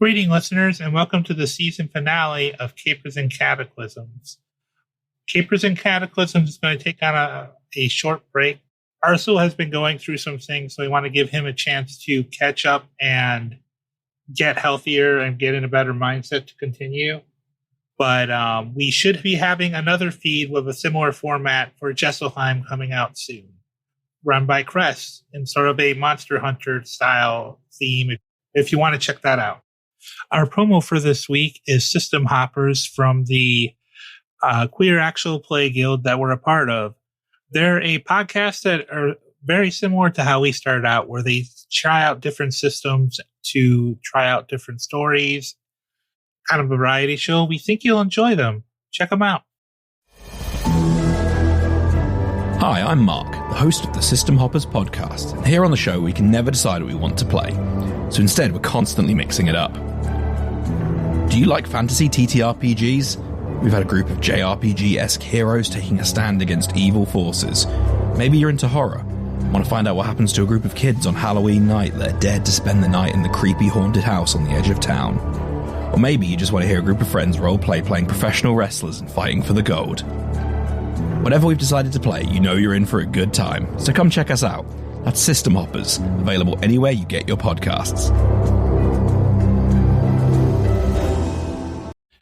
Greeting, listeners, and welcome to the season finale of Capers and Cataclysms. Capers and Cataclysms is going to take on a short break. Arcel has been going through some things, so we want to give him a chance to catch up and get healthier and get in a better mindset to continue. But we should be having another feed with a similar format for Gestalheim coming out soon, run by Crest in sort of a Monster Hunter style theme, if you want to check that out. Our promo for this week is System Hoppers from the Queer Actual Play Guild that we're a part of. They're a podcast that are very similar to how we started out, where they try out different systems to try out different stories. Kind of a variety show. We think you'll enjoy them. Check them out. Hi, I'm Mark, the host of the System Hoppers podcast. And here on the show, we can never decide what we want to play. So instead, we're constantly mixing it up. Do you like fantasy TTRPGs? We've had a group of JRPG-esque heroes taking a stand against evil forces. Maybe you're into horror. Want to find out what happens to a group of kids on Halloween night that are dared to spend the night in the creepy haunted house on the edge of town. Or maybe you just want to hear a group of friends roleplay playing professional wrestlers and fighting for the gold. Whatever we've decided to play, you know you're in for a good time. So come check us out. That's System Hoppers, available anywhere you get your podcasts.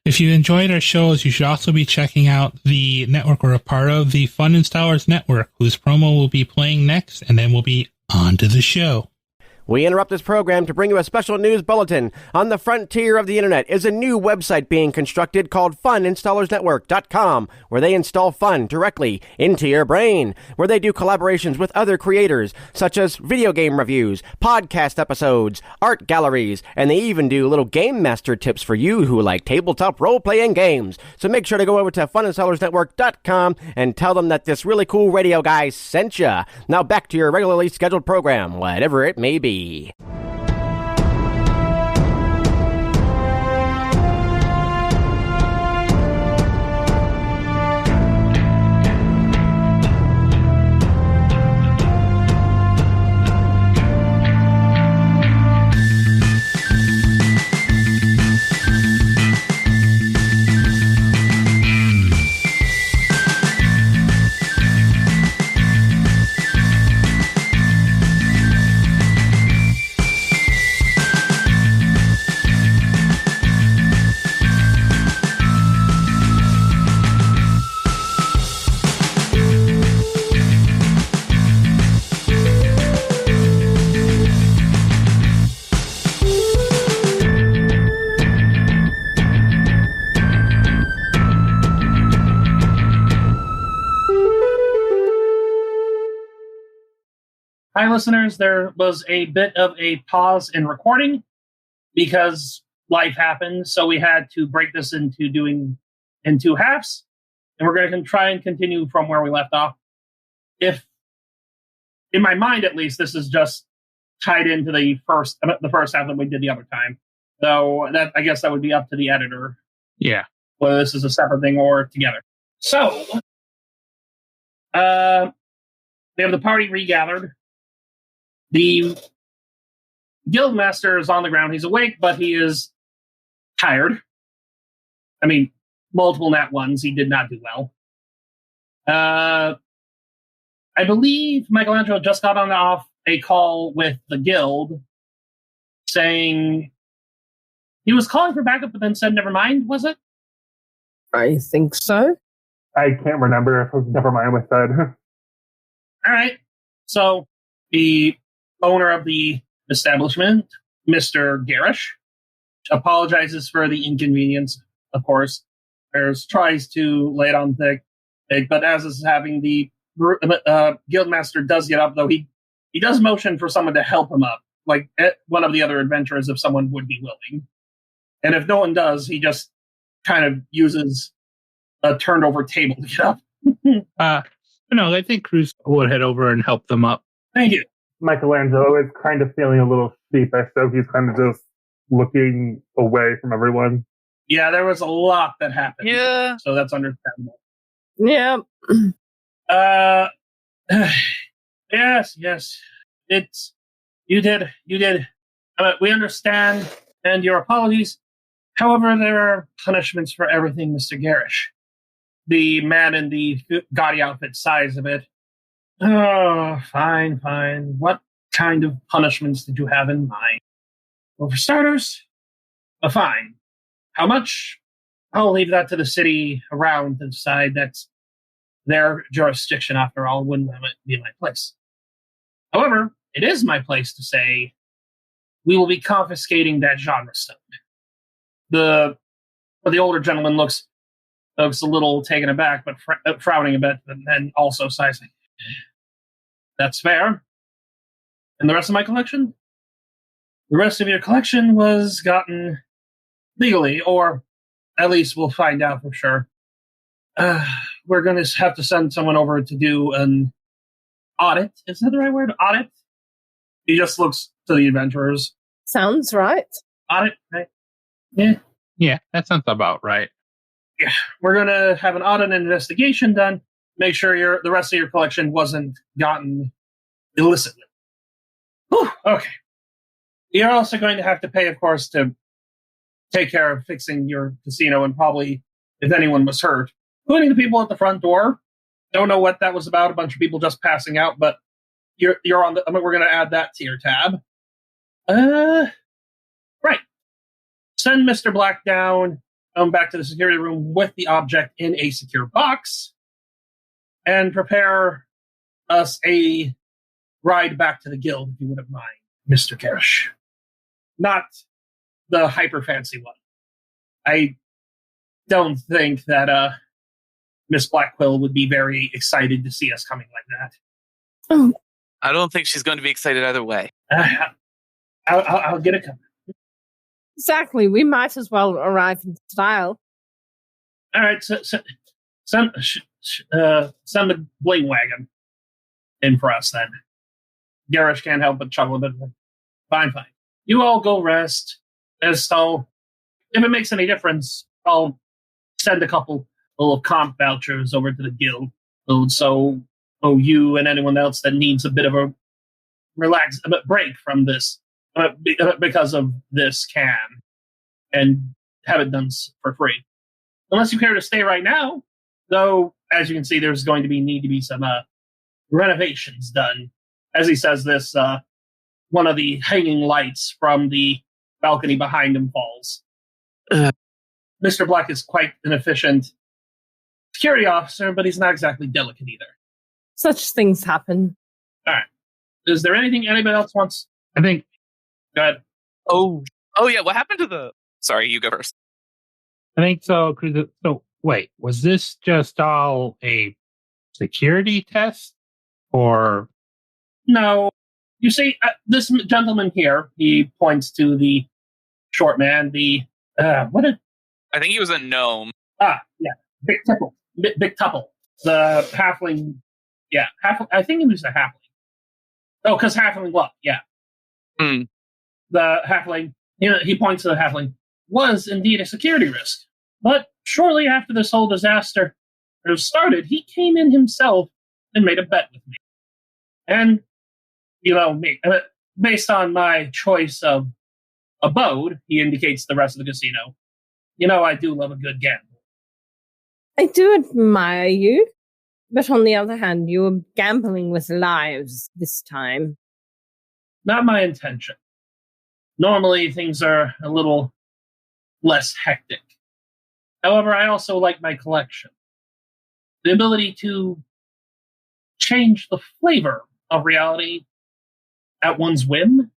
If you enjoyed our shows, you should also be checking out the network we're a part of, the Fun Installers Network, whose promo will be playing next, and then we'll be on to the show. We interrupt this program to bring you a special news bulletin. On the frontier of the internet is a new website being constructed called FuninstallersNetwork.com, where they install fun directly into your brain, where they do collaborations with other creators, such as video game reviews, podcast episodes, art galleries, and they even do little game master tips for you who like tabletop role-playing games. So make sure to go over to FuninstallersNetwork.com and tell them that this really cool radio guy sent ya. Now back to your regularly scheduled program, whatever it may be. Hi, listeners. There was a bit of a pause in recording because life happened, so we had to break this in two halves, and we're going to try and continue from where we left off. If, in my mind at least, this is just tied into the first half that we did the other time, though that I guess that would be up to the editor. Yeah, whether this is a separate thing or together. So, we have the party regathered. The guildmaster is on the ground. He's awake, but he is tired. I mean, multiple nat ones. He did not do well. I believe Michelangelo just got off a call with the guild saying he was calling for backup, but then said, never mind, was it? I think so. I can't remember if never mind was said. All right. So the owner of the establishment, Mr. Garish, apologizes for the inconvenience, of course. Tries to lay it on thick, but as is happening, the guildmaster does get up, though he does motion for someone to help him up, like one of the other adventurers, if someone would be willing. And if no one does, he just kind of uses a turned over table to get up. No, I think Cruz would head over and help them up. Thank you. Michelangelo is kind of feeling a little sheepish, so he's kind of just looking away from everyone. Yeah, there was a lot that happened. Yeah. So that's understandable. Yeah. Yes. You did. We understand, and your apologies. However, there are punishments for everything, Mr. Garish. The man in the gaudy outfit sighs a bit. Oh, fine. What kind of punishments did you have in mind? Well, for starters, a fine. How much? I'll leave that to the city around to decide. That's their jurisdiction, after all. Wouldn't be my place. However, it is my place to say we will be confiscating that genre stone. The older gentleman looks a little taken aback, but frowning a bit, and then also sighs. That's fair. And the rest of my collection? The rest of your collection was gotten legally, or at least we'll find out for sure. We're going to have to send someone over to do an audit. Is that the right word? Audit? He just looks to the adventurers. Sounds right. Audit, right? Yeah. Yeah, that sounds about right. Yeah. We're going to have an audit and investigation done. Make sure the rest of your collection wasn't gotten illicitly. Whew, okay. You're also going to have to pay, of course, to take care of fixing your casino, and probably, if anyone was hurt, including the people at the front door. Don't know what that was about. A bunch of people just passing out, but you're on the. We're going to add that to your tab. Right. Send Mr. Black down back to the security room with the object in a secure box, and prepare us a ride back to the guild, if you wouldn't mind, Mr. Garish. Not the hyper fancy one. I don't think that Miss Blackquill would be very excited to see us coming like that. Oh. I don't think she's going to be excited either way. I'll get it coming. Exactly. We might as well arrive in style. All right, send the bling wagon in for us then. Garish can't help but chuckle a bit. Fine. You all go rest. If it makes any difference, I'll send a couple little comp vouchers over to the guild. So you and anyone else that needs a bit of a break from this because of this can, and have it done for free. Unless you care to stay right now, though, as you can see, there's going to need to be some renovations done. As he says this, one of the hanging lights from the balcony behind him falls. Mr. Black is quite an efficient security officer, but he's not exactly delicate either. Such things happen. All right. Is there anything anybody else wants? I think. Go ahead. Oh yeah. What happened to the? Sorry, you go first. I think so. So wait, was this just all a security test, or? No. You see, this gentleman here, he points to the short man, I think he was a gnome. Yeah. Big Tupple. Big Tupple. The halfling. Yeah, I think he was a halfling. Oh, because halfling what? Yeah. Mm. The halfling, he points to the halfling, was indeed a security risk. But shortly after this whole disaster started, he came in himself and made a bet with me. And, me, based on my choice of abode, he indicates the rest of the casino. I do love a good gamble. I do admire you, but on the other hand, you were gambling with lives this time. Not my intention. Normally, things are a little less hectic. However, I also like my collection. The ability to change the flavor of reality at one's whim.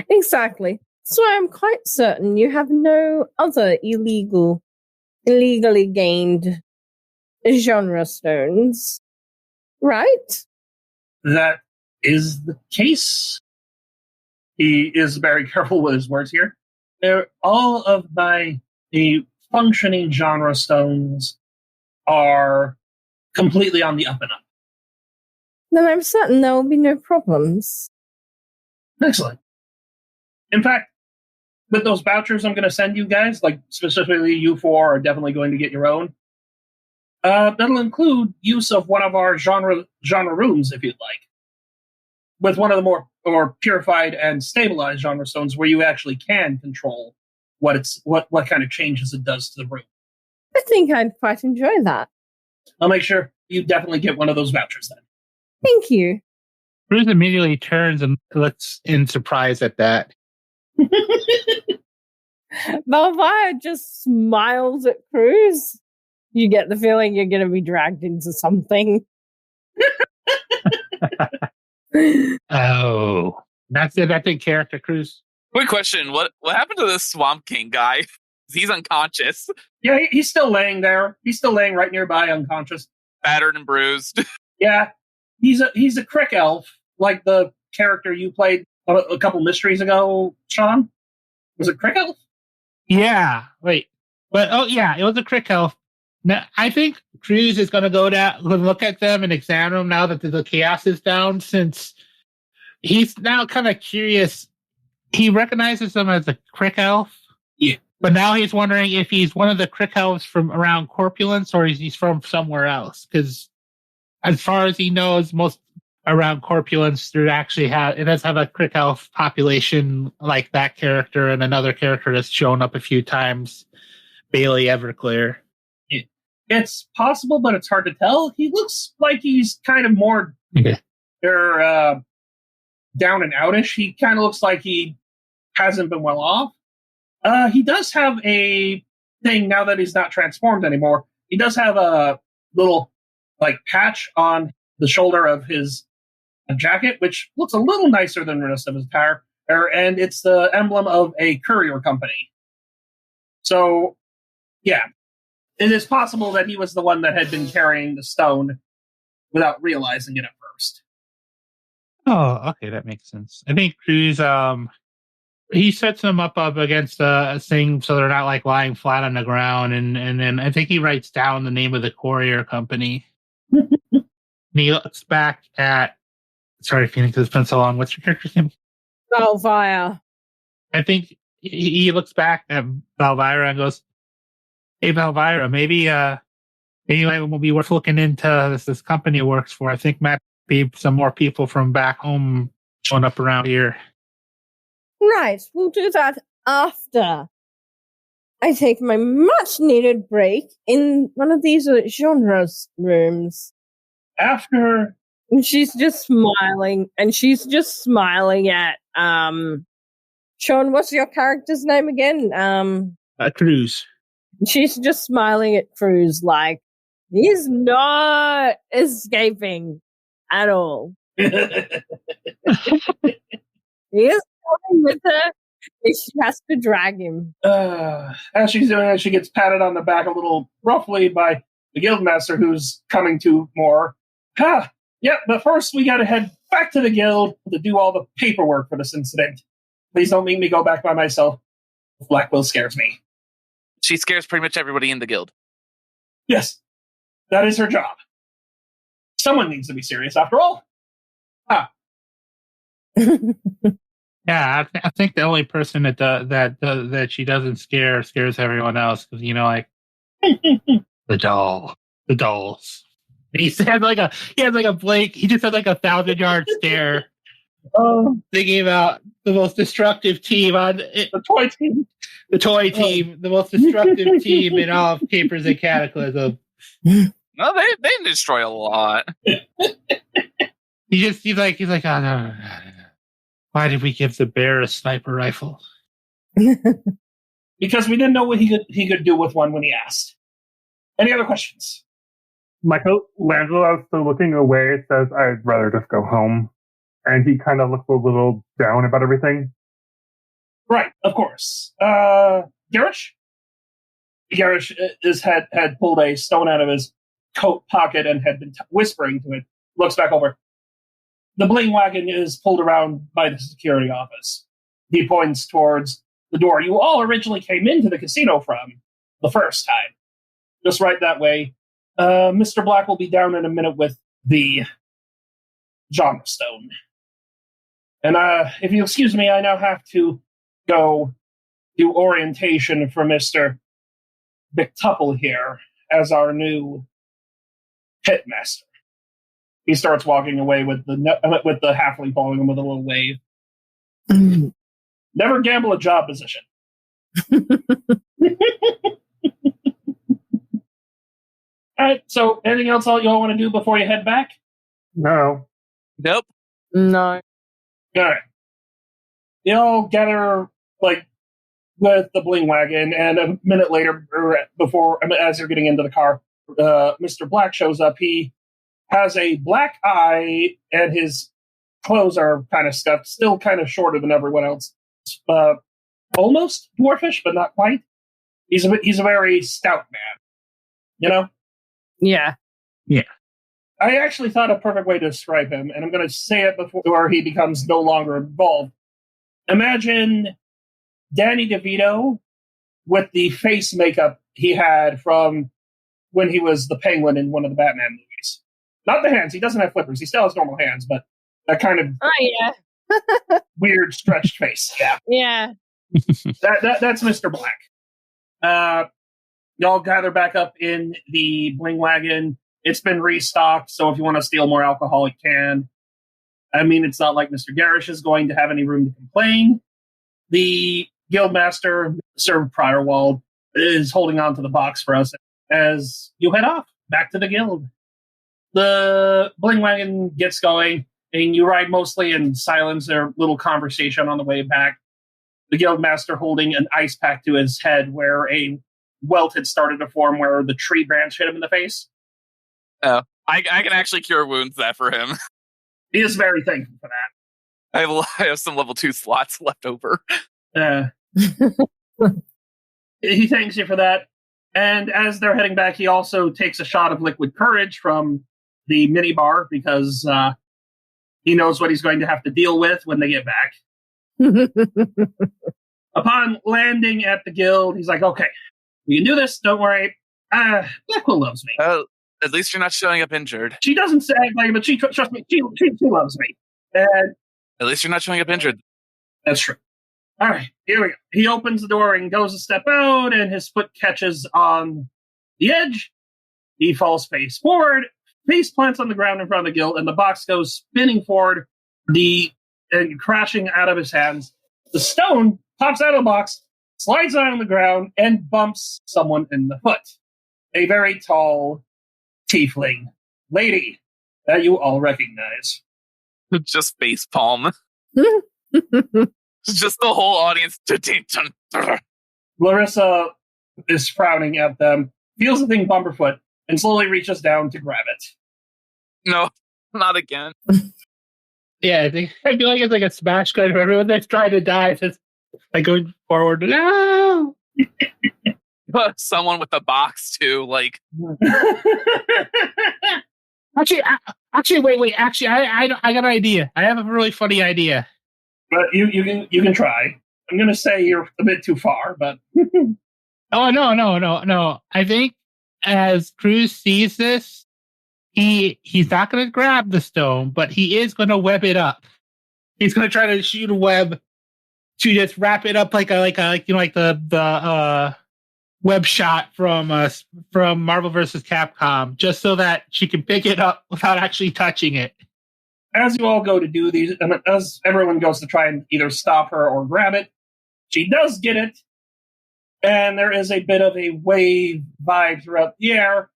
Exactly. So I'm quite certain you have no other illegally gained genre stones, right? That is the case. He is very careful with his words here. All of the functioning genre stones are completely on the up and up. Then I'm certain there will be no problems. Excellent. In fact, with those vouchers I'm going to send you guys, like specifically you four are definitely going to get your own. That'll include use of one of our genre rooms, if you'd like, with one of the more or purified and stabilized genre stones where you actually can control what kind of changes it does to the room. I think I'd quite enjoy that. I'll make sure you definitely get one of those vouchers then. Thank you. Cruz immediately turns and looks in surprise at that. Malvaya just smiles at Cruz. You get the feeling you're going to be dragged into something. Oh, that's in character, Cruz. Quick question: What happened to this Swamp King guy? He's unconscious, Yeah, he's still laying there. He's still laying right nearby, unconscious. battered and bruised. Yeah, he's a crick elf, like the character you played a couple mysteries ago, Sean. Was it crick elf? Yeah, wait, but it was a crick elf. Now, I think Cruz is going to go down, look at them, and examine them now that the chaos is down. Since he's now kind of curious, he recognizes them as a crick elf. Yeah. But now he's wondering if he's one of the crick elves from around Corpulence or he's from somewhere else. Because as far as he knows, most around Corpulence, it does have a crick elf population like that character and another character that's shown up a few times, Bailey Everclear. It's possible, but it's hard to tell. He looks like he's kind of more down and outish. He kind of looks like he hasn't been well off. He does have a thing now that he's not transformed anymore. He does have a little patch on the shoulder of his jacket, which looks a little nicer than the rest of his attire, and it's the emblem of a courier company. So, yeah, it is possible that he was the one that had been carrying the stone without realizing it at first. Oh, okay, that makes sense. I think Cruz, he sets them up against a thing so they're not lying flat on the ground, and then I think he writes down the name of the courier company. And he looks back at, sorry, Phoenix, it's been so long. What's your character's name? Malvaya. I think he looks back at Valvira and goes, "Hey, Valvira, maybe it will be worth looking into this company works for. I think might be some more people from back home showing up around here." Right, we'll do that after I take my much-needed break in one of these genres rooms. After... And she's just smiling, at, Sean, what's your character's name again? Cruz. She's just smiling at Cruz like, he's not escaping at all. He is coming with her if she has to drag him. As she's doing it, she gets patted on the back a little roughly by the guildmaster, who's coming to more. Yeah, but first we gotta head back to the guild to do all the paperwork for this incident. Please don't make me go back by myself. Blackwell scares me. She scares pretty much everybody in the guild. Yes, that is her job. Someone needs to be serious after all. Yeah, I think the only person that she doesn't scare scares everyone else, because the dolls. He has like a blank. He just had like a 1,000-yard stare. Thinking about the most destructive team on the toy team. The toy team, the most destructive team in all of Capers and Cataclysms. No, they destroy a lot. He's like, oh, no. Why did we give the bear a sniper rifle? Because we didn't know what he could do with one when he asked. Any other questions? Michelangelo, still looking away, says, "I'd rather just go home." And he kind of looks a little down about everything. Right, of course. Garish? Garish had pulled a stone out of his coat pocket and had been whispering to it. Looks back over. The bling wagon is pulled around by the security office. He points towards the door you all originally came into the casino from the first time. Just right that way. Mr. Black will be down in a minute with the genre stone. And if you excuse me, I now have to go do orientation for Mr. McTuple here as our new pitmaster. He starts walking away with the halfling following him with a little wave. Never gamble a job position. All right. So, anything else you all want to do before you head back? No. Nope. No. All right. You all gather with the bling wagon, and a minute later, as you're getting into the car, Mr. Black shows up. He has a black eye, and his clothes are kind of scuffed, still kind of shorter than everyone else. Almost dwarfish, but not quite. He's a very stout man. You know? Yeah. Yeah. I actually thought a perfect way to describe him, and I'm going to say it before he becomes no longer involved. Imagine Danny DeVito with the face makeup he had from when he was the Penguin in one of the Batman movies. Not the hands. He doesn't have flippers. He still has normal hands, but that kind of weird stretched face. Yeah. Yeah. That's Mr. Black. Y'all gather back up in the bling wagon. It's been restocked, so if you want to steal more alcohol, you can. I mean, it's not like Mr. Garish is going to have any room to complain. The Guildmaster, Sir Pryerwald, is holding on to the box for us as you head off back to the guild. The bling wagon gets going, and you ride mostly in silence. Their little conversation on the way back. The Guildmaster holding an ice pack to his head where a welt had started to form where the tree branch hit him in the face. Oh, I can actually cure wounds that for him. He is very thankful for that. I have some level 2 slots left over. He thanks you for that. And as they're heading back, he also takes a shot of liquid courage from the minibar because he knows what he's going to have to deal with when they get back. Upon landing at the guild, he's like, okay, we can do this. Don't worry. Blackquill loves me. At least you're not showing up injured. She doesn't say anything, but trust me, she loves me. And at least you're not showing up injured. That's true. All right, here we go. He opens the door and goes to step out, and his foot catches on the edge. He falls face forward, face plants on the ground in front of the guild, and the box goes spinning forward, and crashing out of his hands. The stone pops out of the box, slides down on the ground, and bumps someone in the foot. A very tall tiefling lady that you all recognize. Just face palm. Just the whole audience. Larissa is frowning at them, feels the thing bump her foot, and slowly reaches down to grab it. No, not again. Yeah, I feel like it's like a smash cut of everyone that's trying to die. Just like going forward. No! Someone with a box too, like. Actually, wait. Actually, I got an idea. I have a really funny idea. But you can try. I'm gonna say you're a bit too far, but. Oh no! I think as Cruz sees this, he's not going to grab the stone, but he is going to web it up. He's going to try to shoot a web to just wrap it up like the web shot from Marvel vs. Capcom, just so that she can pick it up without actually touching it. As you all go to do these, and as everyone goes to try and either stop her or grab it, she does get it, and there is a bit of a wave vibe throughout the air,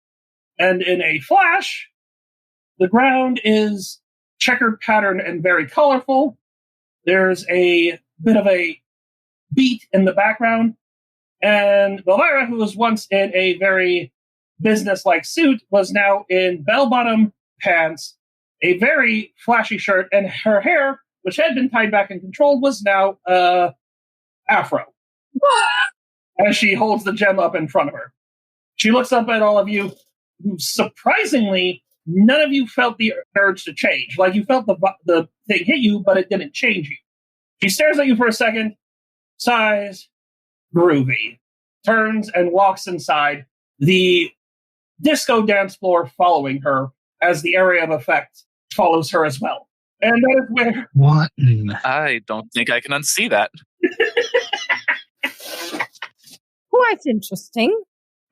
and in a flash, the ground is checkered pattern and very colorful. There's a bit of a beat in the background, and Valera, who was once in a very business-like suit, was now in bell-bottom pants, a very flashy shirt, and her hair, which had been tied back and controlled, was now afro. As she holds the gem up in front of her. She looks up at all of you, who surprisingly, none of you felt the urge to change. Like, you felt the thing hit you, but it didn't change you. She stares at you for a second, sighs, groovy, turns and walks inside, the disco dance floor following her as the area of effect follows her as well. And that is where... What? I don't think I can unsee that. Quite interesting.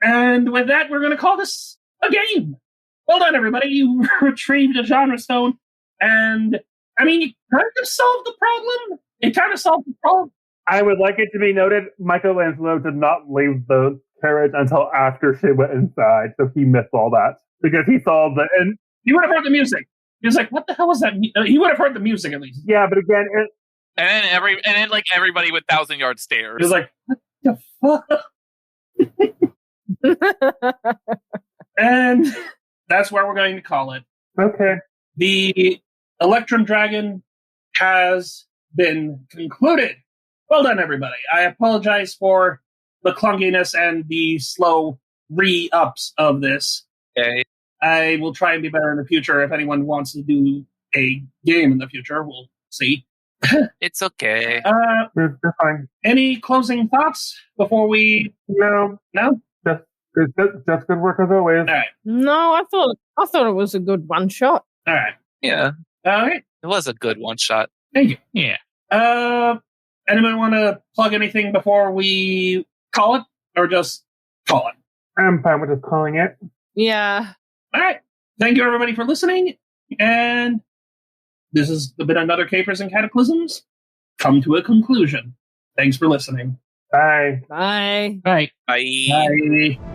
And with that, we're going to call this a game. well done, everybody. You retrieved a genre stone, and I mean, you kind of solved the problem. It kind of solved the problem. I would like it to be noted, Michelangelo did not leave the carriage until after she went inside, so he missed all that because he saw the and you would have heard the music. He was like, "What the hell was that?" He would have heard the music at least. Yeah, but again, And then like everybody with 1,000-yard stares. He was like, "What the fuck?" And that's where we're going to call it. okay. The Electrum Dragon has been concluded. Well done, everybody. I apologize for the clunkiness and the slow re-ups of this. Okay. I will try and be better in the future. If anyone wants to do a game in the future, we'll see. It's okay. We're fine. Any closing thoughts before we... No. Just good work as always. All right. No, I thought it was a good one shot. All right. Yeah. All right. It was a good one shot. Thank you. Yeah. Anyone want to plug anything before we call it? Or just call it? I'm fine with just calling it. Yeah. All right. Thank you, everybody, for listening. And this has been another Capers and Cataclysms come to a conclusion. Thanks for listening. Bye. Bye. Right. Bye. Bye.